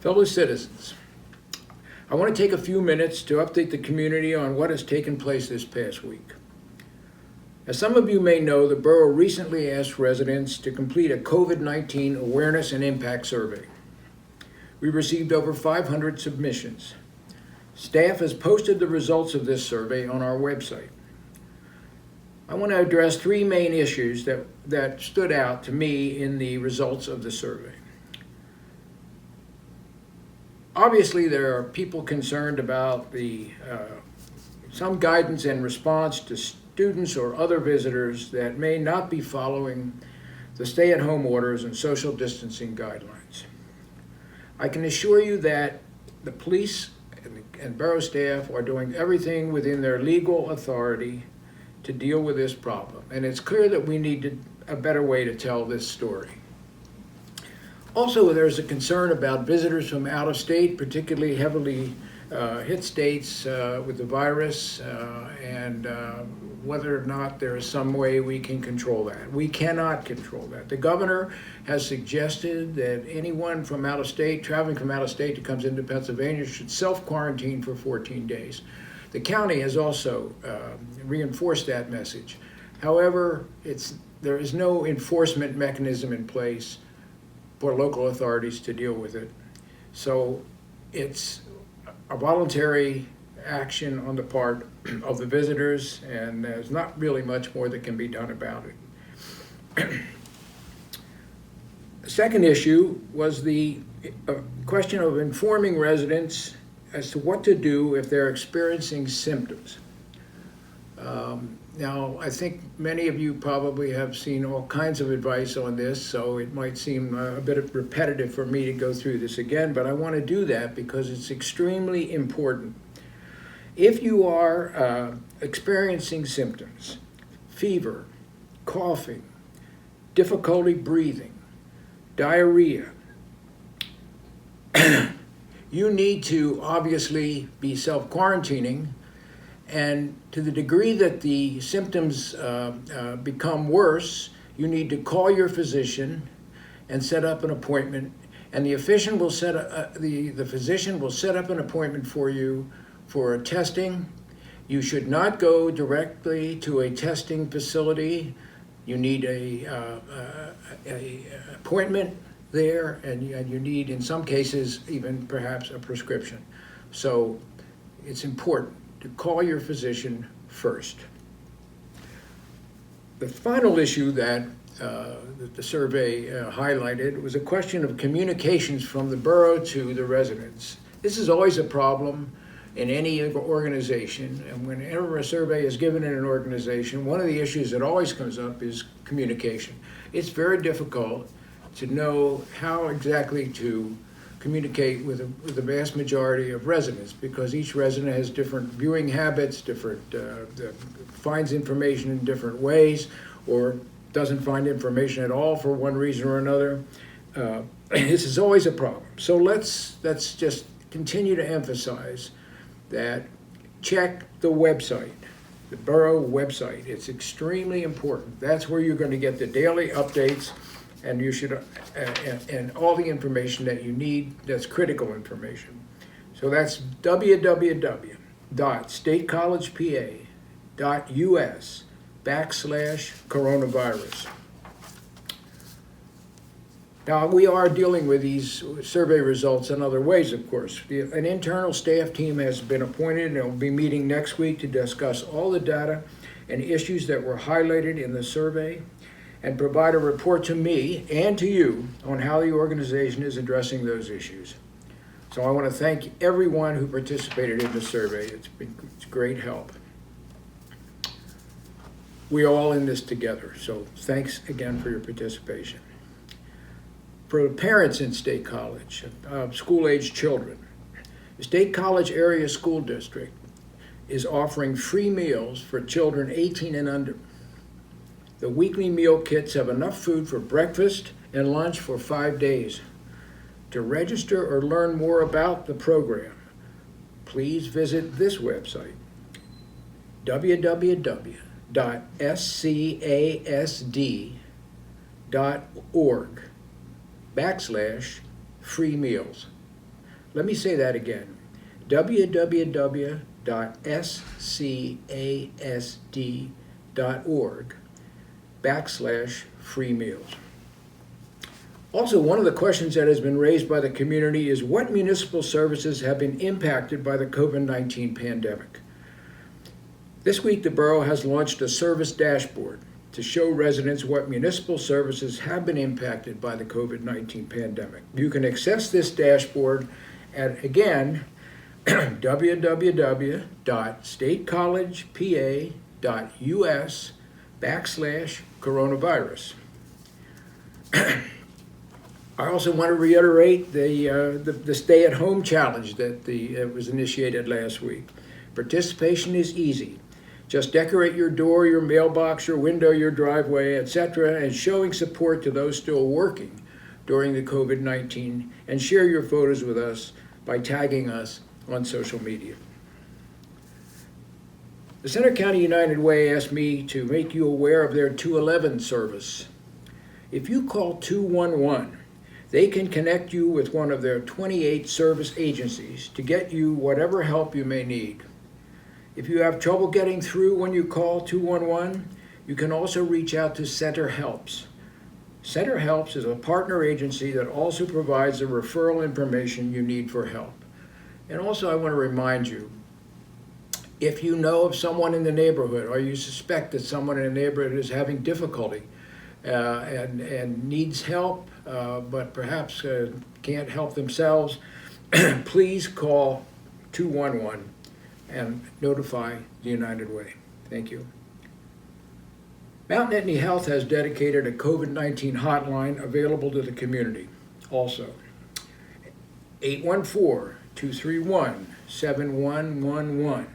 Fellow citizens, I want to take a few minutes to update the community on what has taken place this past week. As some of you may know, the borough recently asked residents to complete a COVID-19 awareness and impact survey. We received over 500 submissions. Staff has posted the results of this survey on our website. I want to address three main issues that stood out to me in the results of the survey. Obviously, there are people concerned about some guidance and response to students or other visitors that may not be following the stay-at-home orders and social distancing guidelines. I can assure you that the police and borough staff are doing everything within their legal authority to deal with this problem, and it's clear that we need a better way to tell this story. Also, there's a concern about visitors from out of state, particularly heavily hit states with the virus, and whether or not there is some way we can control that. We cannot control that. The governor has suggested that anyone from out of state, traveling from out of state that comes into Pennsylvania, should self-quarantine for 14 days. The county has also reinforced that message. However, there is no enforcement mechanism in place for local authorities to deal with it. So it's a voluntary action on the part of the visitors, and there's not really much more that can be done about it. The second issue was the question of informing residents as to what to do if they're experiencing symptoms. Now, I think many of you probably have seen all kinds of advice on this, so it might seem a bit repetitive for me to go through this again, but I want to do that because it's extremely important. If you are experiencing symptoms, fever, coughing, difficulty breathing, diarrhea, you need to obviously be self-quarantining, and to the degree that the symptoms become worse, you need to call your physician and set up an appointment, and the physician will set up an appointment for you for testing. You should not go directly to a testing facility. You need a appointment there, and you need, in some cases, even perhaps a prescription. So it's important to call your physician first. The final issue that the survey highlighted was a question of communications from the borough to the residents. This is always a problem in any organization, and whenever a survey is given in an organization, one of the issues that always comes up is communication. It's very difficult to know how exactly to communicate with the vast majority of residents, because each resident has different viewing habits, finds information in different ways, or doesn't find information at all for one reason or another. This is always a problem. So let's just continue to emphasize that check the website, the borough website. It's extremely important. That's where you're going to get the daily updates, and you should and all the information that you need that's critical information. So that's www.statecollegepa.us/coronavirus. Now, we are dealing with these survey results in other ways, of course. An internal staff team has been appointed and will be meeting next week to discuss all the data and issues that were highlighted in the survey and provide a report to me and to you on how the organization is addressing those issues. So I want to thank everyone who participated in the survey. It's great help. We're all in this together, so thanks again for your participation. For the parents in State College of school-age children, the State College Area School District is offering free meals for children 18 and under. The weekly meal kits have enough food for breakfast and lunch for 5 days. To register or learn more about the program, please visit this website, www.scasd.org/free meals. Let me say that again. www.scasd.org/free meals. Also, one of the questions that has been raised by the community is what municipal services have been impacted by the COVID-19 pandemic. This week, the borough has launched a service dashboard to show residents what municipal services have been impacted by the COVID-19 pandemic. You can access this dashboard at, again, www.statecollegepa.us/coronavirus. I also want to reiterate the stay-at-home challenge that was initiated last week. Participation is easy. Just decorate your door, your mailbox, your window, your driveway, etc., and showing support to those still working during the COVID-19, and share your photos with us by tagging us on social media. The Center County United Way asked me to make you aware of their 211 service. If you call 211, they can connect you with one of their 28 service agencies to get you whatever help you may need. If you have trouble getting through when you call 211, you can also reach out to Center Helps. Center Helps is a partner agency that also provides the referral information you need for help. And also, I want to remind you, if you know of someone in the neighborhood or you suspect that someone in the neighborhood is having difficulty and needs help, but perhaps can't help themselves, please call 211 and notify the United Way. Thank you. Mount Nittany Health has dedicated a COVID-19 hotline available to the community. Also, 814-231-7111.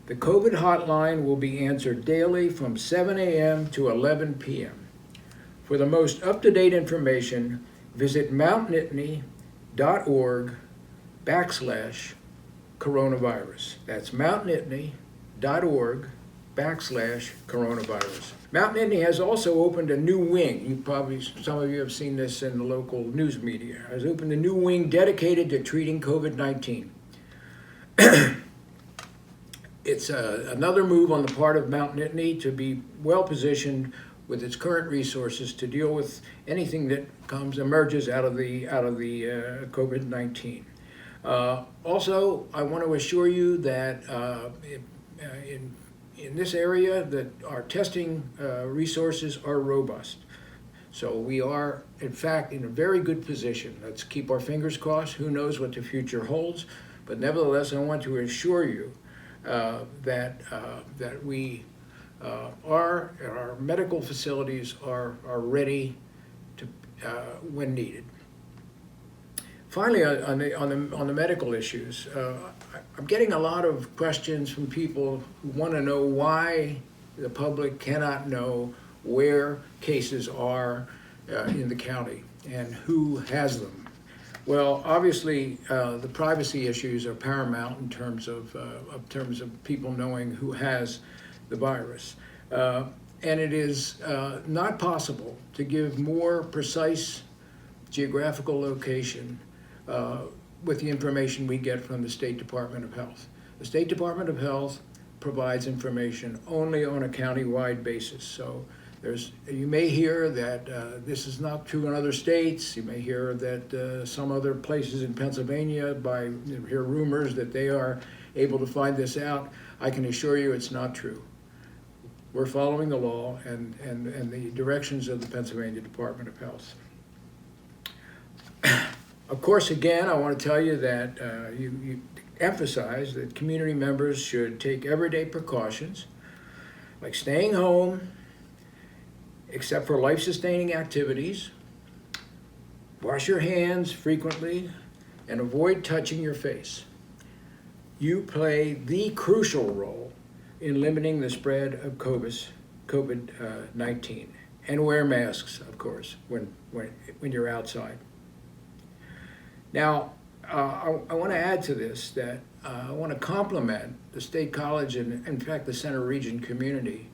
The COVID hotline will be answered daily from 7 a.m. to 11 p.m. For the most up-to-date information, visit mountnittany.org/coronavirus. That's mountnittany.org/coronavirus. Mount Nittany has also opened a new wing. Some of you have seen this in the local news media. Has opened a new wing dedicated to treating COVID-19. It's another move on the part of Mount Nittany to be well positioned with its current resources to deal with anything that emerges out of the COVID-19. Also, I want to assure you that in this area that our testing resources are robust. So we are, in fact, in a very good position. Let's keep our fingers crossed. Who knows what the future holds? But nevertheless, I want to assure you that we our medical facilities are ready to when needed. Finally, on the medical issues, I'm getting a lot of questions from people who want to know why the public cannot know where cases are in the county and who has them. Well, obviously, the privacy issues are paramount in terms of people knowing who has the virus, and it is not possible to give more precise geographical location with the information we get from the State Department of Health. The State Department of Health provides information only on a county-wide basis. So you may hear that this is not true in other states. You may hear that some other places in Pennsylvania hear rumors that they are able to find this out. I can assure you it's not true. We're following the law and the directions of the Pennsylvania Department of Health. Of course, again, I want to tell you that you emphasize that community members should take everyday precautions, like staying home, except for life-sustaining activities, wash your hands frequently, and avoid touching your face. You play the crucial role in limiting the spread of COVID-19, and wear masks, of course, when you're outside. Now, I want to add to this that I want to compliment the State College and, in fact, the Center Region community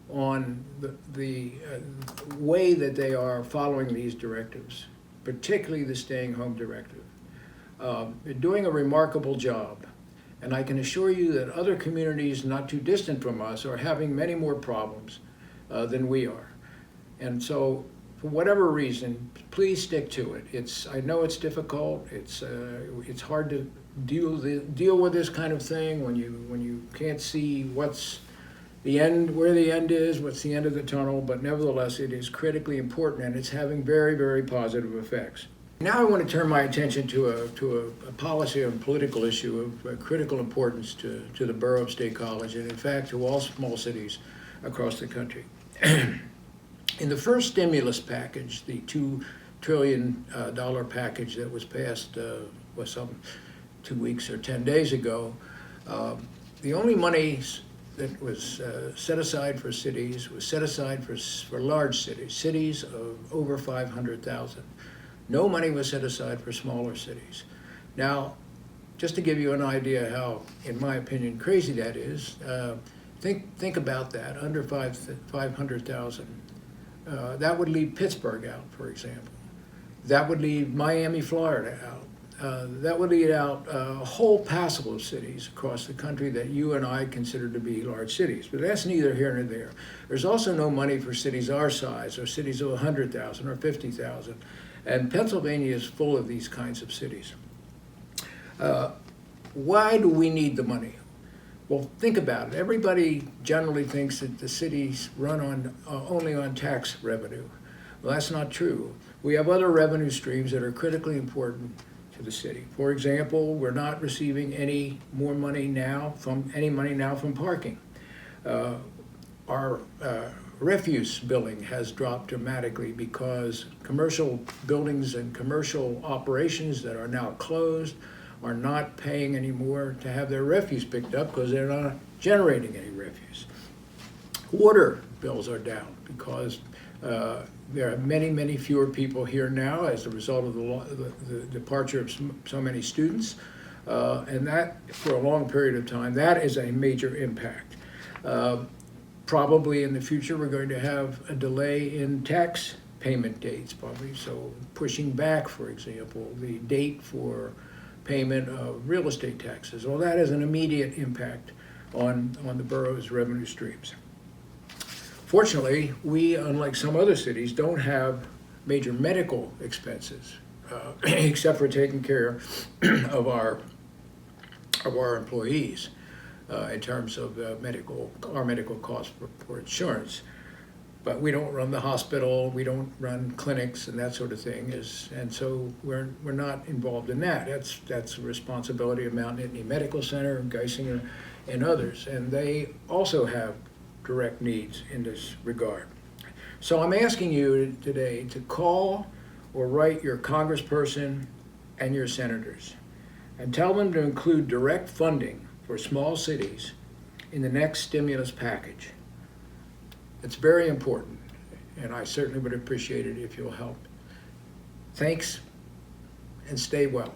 on the way that they are following these directives, particularly the staying home directive. They're doing a remarkable job. And I can assure you that other communities not too distant from us are having many more problems than we are. And so, for whatever reason, please stick to it. I know it's difficult. It's hard to deal with this kind of thing when you can't see what's the end, where the end is, what's the end of the tunnel. But nevertheless, it is critically important, and it's having very, very positive effects. Now I want to turn my attention to a policy and political issue of critical importance to the borough of State College, and in fact to all small cities across the country. In the first stimulus package, the $2 trillion package that was passed was some 2 weeks or 10 days ago, the only money that was set aside for cities was set aside for large cities of over 500,000. No money was set aside for smaller cities. Now, just to give you an idea how, in my opinion, crazy that is, think about that, under 500,000. That would leave Pittsburgh out, for example. That would leave Miami, Florida out. That would leave out a whole passel of cities across the country that you and I consider to be large cities. But that's neither here nor there. There's also no money for cities our size, or cities of 100,000 or 50,000. And Pennsylvania is full of these kinds of cities. Why do we need the money? Well, think about it. Everybody generally thinks that the cities run on only on tax revenue. Well, that's not true. We have other revenue streams that are critically important to the city. For example, we're not receiving any money now from parking. Our refuse billing has dropped dramatically because commercial buildings and commercial operations that are now closed are not paying anymore to have their refuse picked up because they're not generating any refuse. Water bills are down because there are many, many fewer people here now as a result of the departure of so many students. And that, for a long period of time, that is a major impact. Probably in the future, we're going to have a delay in tax payment dates, probably. So pushing back, for example, the date for payment of real estate taxes. Well, that has an immediate impact on the borough's revenue streams. Fortunately, we, unlike some other cities, don't have major medical expenses, except for taking care of our employees. In terms of our medical costs for insurance. But we don't run the hospital, we don't run clinics and that sort of thing, and so we're not involved in that. That's the responsibility of Mount Nittany Medical Center, Geisinger, and others, and they also have direct needs in this regard. So I'm asking you today to call or write your congressperson and your senators and tell them to include direct funding for small cities in the next stimulus package. It's very important, and I certainly would appreciate it if you'll help. Thanks, and stay well.